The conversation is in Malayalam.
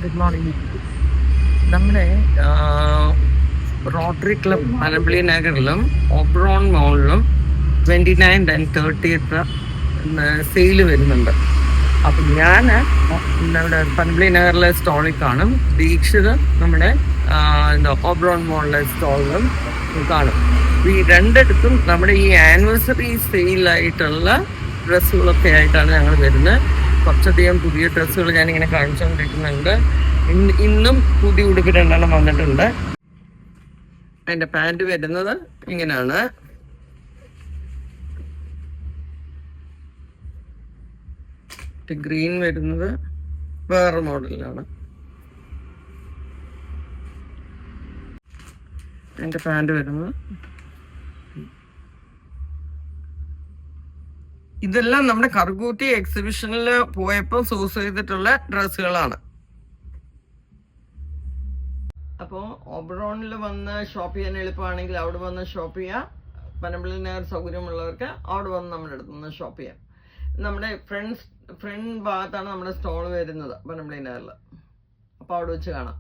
Good morning. നമ്മുടെ റോട്ടറി ക്ലബ് പനമ്പള്ളി നഗറിലും ഓബ്രോൺ മോളിലും 29th and 30th സെയില് വരുന്നുണ്ട്. അപ്പം ഞാൻ നമ്മുടെ പനമ്പള്ളി നഗറിലെ സ്റ്റോളിൽ കാണും, ദീക്ഷിത് നമ്മുടെ ഓബ്രോൺ മോളിലെ സ്റ്റോളിലും കാണും. ഈ രണ്ടിടത്തും നമ്മുടെ ഈ ആനിവേഴ്സറി സെയിലായിട്ടുള്ള ഡ്രസ്സുകളൊക്കെ ആയിട്ടാണ് ഞങ്ങൾ വരുന്നത്. കുറച്ചധികം പുതിയ ഡ്രസ്സുകൾ ഞാനിങ്ങനെ കാണിച്ചുകൊണ്ടിരിക്കുന്നുണ്ട്. ഇന്നും പുതിയ ഉടുപ്പ് 2 വന്നിട്ടുണ്ട്. അതിൻ്റെ പാൻറ് വരുന്നത് ഇങ്ങനെയാണ്. ഗ്രീൻ വരുന്നത് വേറെ മോഡലിലാണ്. അതിൻ്റെ പാൻറ് വരുന്നത് ഇതെല്ലാം നമ്മുടെ കറുകൂട്ടി എക്സിബിഷനിൽ പോയപ്പോൾ സൂസ് ചെയ്തിട്ടുള്ള ഡ്രസ്സുകളാണ്. അപ്പോൾ ഓബ്രോണിൽ വന്ന് ഷോപ്പ് ചെയ്യാൻ എളുപ്പമാണെങ്കിൽ അവിടെ വന്ന് ഷോപ്പ് ചെയ്യാം. പനമ്പള്ളി നഗർ സൗകര്യമുള്ളവർക്ക് അവിടെ വന്ന് നമ്മുടെ അടുത്ത് നിന്ന് ഷോപ്പ് ചെയ്യാം. നമ്മുടെ ഫ്രണ്ട് ഭാഗത്താണ് നമ്മുടെ സ്റ്റോൾ വരുന്നത് പനമ്പള്ളി നഗറിൽ. അപ്പോൾ അവിടെ വെച്ച് കാണാം.